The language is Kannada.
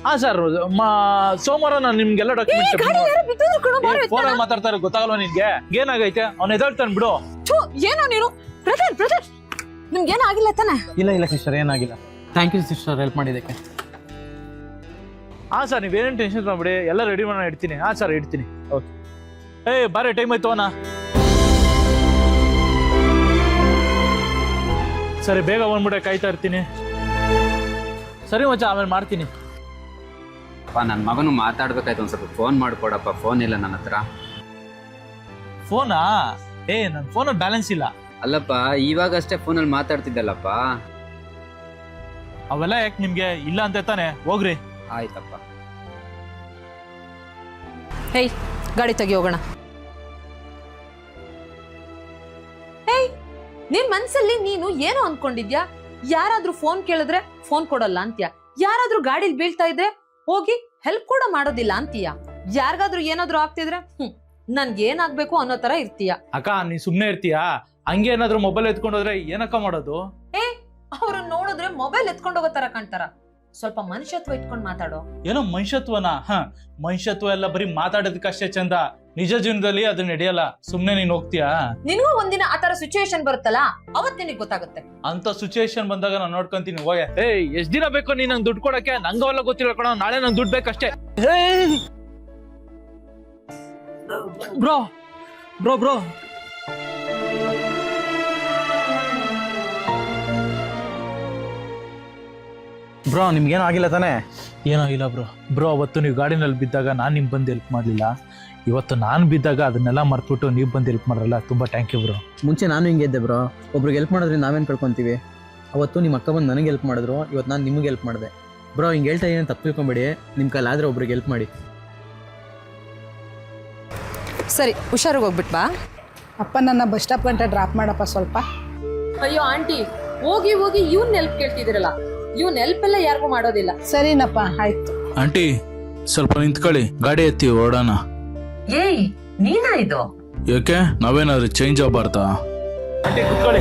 ಹಾ ಸರ್, ಸೋಮವಾರ ನಾನು ನಿಮ್ಗೆಲ್ಲ ಡಾಕ್ಯುಮೆಂಟ್ಸ್ ಫೋನಲ್ಲಿ ಮಾತಾಡ್ತಾರೆ, ಗೊತ್ತಾಗಲ್ವ ನಿನ್ಗೆ? ಏನಾಗೈತೆ? ಅವ್ನು ಎದಾಳ್ತಾನೆ ಬಿಡು. ಏನೋ ನೀನು ಬ್ರದರ್ ನಿಮ್ಗೆ ಏನಾಗಿಲ್ಲ ತಾನೆ? ಇಲ್ಲ ಸಿಸ್ಟರ್, ಏನಾಗಿಲ್ಲ. ಥ್ಯಾಂಕ್ ಯು ಸಿಸ್ಟರ್, ಹೆಲ್ಪ್ ಮಾಡಿದ್ದಕ್ಕೆ. ಹಾ ಸರ್, ನೀವೇನೇನು ಟೆನ್ಷನ್ ಮಾಡ್ಬಿಡಿ, ಎಲ್ಲ ರೆಡಿ ಮಾಡೋಣ, ಇಡ್ತೀನಿ. ಹಾ ಸರ್, ಇಡ್ತೀನಿ. ಓಕೆ. ಬಾರೆ, ಟೈಮ್ ಆಯ್ತು ಅಣ್ಣ. ಸರಿ, ಬೇಗ ಬಂದ್ಬಿಟ್ಟೆ, ಕಾಯ್ತಾ ಇರ್ತೀನಿ. ಸರಿ ಮಚ್ಚ, ಆಮೇಲೆ ಮಾಡ್ತೀನಿ. ನನ್ನ ಮಗನು ಮಾತಾಡ್ಬೇಕಾಯ್ತು, ಒಂದು ಸ್ವಲ್ಪ ಫೋನ್ ಮಾಡ್ಕೊಡಪ್ಪ. ಫೋನ್ ಇಲ್ಲ ನನ್ನ ಹತ್ರ. ಫೋನಾ? ನನ್ನ ಫೋನಲ್ಲಿ ಬ್ಯಾಲೆನ್ಸ್ ಇಲ್ಲ. ಅಲ್ಲಪ್ಪ, ಇವಾಗಷ್ಟೇ ಫೋನಲ್ಲಿ ಮಾತಾಡ್ತಿದ್ದಲ್ಲಪ್ಪ. ಅವೆಲ್ಲ ಯಾಕೆ ನಿಮ್ಗೆ? ಇಲ್ಲ ಅಂತ ತಾನೆ, ಹೋಗ್ರಿ. ಆಯ್ತಪ್ಪ. ಹೇಯ್, ಗಾಡಿ ತೆಗಿ ಹೋಗೋಣ. ಹೇಯ್, ನಿನ್ ಮನ್ಸಲ್ಲಿ ನೀನು ಏನೋ ಅನ್ಕೊಂಡಿದ್ಯಾ? ಯಾರಾದ್ರೂ ಫೋನ್ ಕೇಳಿದ್ರೆ ಫೋನ್ ಕೊಡಲ್ಲ ಅಂತ್ಯ, ಯಾರಾದ್ರೂ ಗಾಡಿಲಿ ಬೀಳ್ತಾ ಇದ್ರೆ ಹೋಗಿ ಹೆಲ್ಪ್ ಕೂಡ ಮಾಡೋದಿಲ್ಲ ಅಂತೀಯ, ಯಾರಿಗಾದ್ರೂ ಏನಾದ್ರೂ ಆಗ್ತಿದ್ರೆ ನನ್ಗೆ ಏನಾಗ್ಬೇಕು ಅನ್ನೋ ತರ ಇರ್ತೀಯ. ಅಕ್ಕ, ನೀ ಸುಮ್ನೆ ಇರ್ತೀಯಾ? ಹಂಗೆ ಏನಾದ್ರೂ ಮೊಬೈಲ್ ಎತ್ಕೊಂಡೋದ್ರೆ ಏನಕ್ಕ ಮಾಡೋದು? ಅವ್ರು ನೋಡಿದ್ರೆ ಮೊಬೈಲ್ ಎತ್ಕೊಂಡು ಹೋಗೋ ತರ ಕಾಣ್ತಾರ. ಸ್ವಲ್ಪ ಮನುಷ್ಯತ್ವ ಇಟ್ಕೊಂಡ್ ಮಾತಾಡೋ. ಏನೋ ಮನುಷ್ಯತ್ವನ? ಮನುಷ್ಯತ್ವ ಎಲ್ಲ ಬರೀ ಮಾತಾಡೋದಕ್ಕಷ್ಟೇ ಚಂದ, ನಿಜ ಜೀವನದಲ್ಲಿ ಅದು ನಡೆಯಲ್ಲ. ಸುಮ್ನೆ ನೀನ್ ಹೋಗ್ತೀಯಾ? ನಿನ್ಗೂ ಒಂದಿನ ಆತರ ಸಿಚುವೇಶನ್ ಬರುತ್ತಲ್ಲ, ಅವತ್ ನಿನಗ್ ಗೊತ್ತಾಗುತ್ತೆ. ಅಂತ ಸಿಚುವೇಶನ್ ಬಂದಾಗ ನಾನು ನೋಡ್ಕೊಂತೀನಿ. ಹೋಗೆ. ಎಷ್ಟ್ ದಿನ ಬೇಕು ನೀನ್ ನಂಗೆ ದುಡ್ಡು ಕೊಡಕ್ಕೆ? ನಂಗವೆಲ್ಲ ಗೊತ್ತಿಲ್ಲ ಕಣ, ನಾಳೆ ನಂಗೆ ದುಡ್ಡು ಬೇಕಷ್ಟೇ. ಬ್ರೋ ಬ್ರೋ ಬ್ರೋ ಬ್ರೋ, ನಿಮ್ಗೇನು ಆಗಿಲ್ಲ ತಾನೆ? ಏನೋ ಇಲ್ಲ ಬ್ರೋ. ಅವತ್ತು ನೀವು ಗಾಡಿನಲ್ಲಿ ಬಿದ್ದಾಗ ನಾನು ನಿಮ್ಗೆ ಬಂದು ಹೆಲ್ಪ್ ಮಾಡಲಿಲ್ಲ. ಇವತ್ತು ನಾನು ಬಿದ್ದಾಗ ಅದನ್ನೆಲ್ಲ ಮರ್ತ್ಬಿಟ್ಟು ನೀವು ಬಂದು ಹೆಲ್ಪ್ ಮಾಡಲ್ಲ. ತುಂಬ ಥ್ಯಾಂಕ್ ಯು ಬ್ರೋ. ಮುಂಚೆ ನಾನು ಹಿಂಗೆ ಇದ್ದೆ ಬ್ರೋ. ಒಬ್ರಿಗೆ ಹೆಲ್ಪ್ ಮಾಡಿದ್ರೆ ನಾವೇನು ಕಳ್ಕೊತೀವಿ? ಅವತ್ತು ನಿಮ್ಮ ಅಕ್ಕ ಬಂದು ನನಗೆ ಹೆಲ್ಪ್ ಮಾಡಿದ್ರು, ಇವತ್ತು ನಾನು ನಿಮಗೆ ಹೆಲ್ಪ್ ಮಾಡಿದೆ. ಬ್ರೋ, ಹಿಂಗೆ ಹೇಳ್ತಾ ಏನು ತಪ್ಪು ತಿಳ್ಕೊಂಬೇಡಿ. ನಿಮ್ಮ ಕೈಲಾದರೆ ಒಬ್ರಿಗೆ ಹೆಲ್ಪ್ ಮಾಡಿ. ಸರಿ, ಹುಷಾರಾಗಿ ಹೋಗ್ಬಿಟ್ ಬಾ. ಅಪ್ಪ, ನನ್ನ ಬಸ್ ಸ್ಟಾಪ್ ಗಂಟ ಡ್ರಾಪ್ ಮಾಡಪ್ಪ ಸ್ವಲ್ಪ. ಅಯ್ಯೋ ಆಂಟಿ, ಹೋಗಿ ಇವ್ನ್ ಹೆಲ್ಪ್ ಕೇಳ್ತಿದಿರಲ್ಲ. ಇವ್ನ್ ಹೆಲ್ಪ್ ಎಲ್ಲ ಯಾರಿಗೂ ಮಾಡೋದಿಲ್ಲ. ಸರಿನಪ್ಪ, ಆಯ್ತು. ಆಂಟಿ, ಸ್ವಲ್ಪ ನಿಂತ್ಕೊಳ್ಳಿ, ಗಾಡಿ ಎತ್ತಿ ಓಡೋಣ. ಏಯ್, ನೀನಾ ಇದು? ಯಾಕೆ, ನಾವೇನಾದ್ರೂ ಚೇಂಜ್ ಆಗಬಾರ್ದಾ? ಆಂಟಿ, ಕುತ್ಕೊಳ್ಳಿ.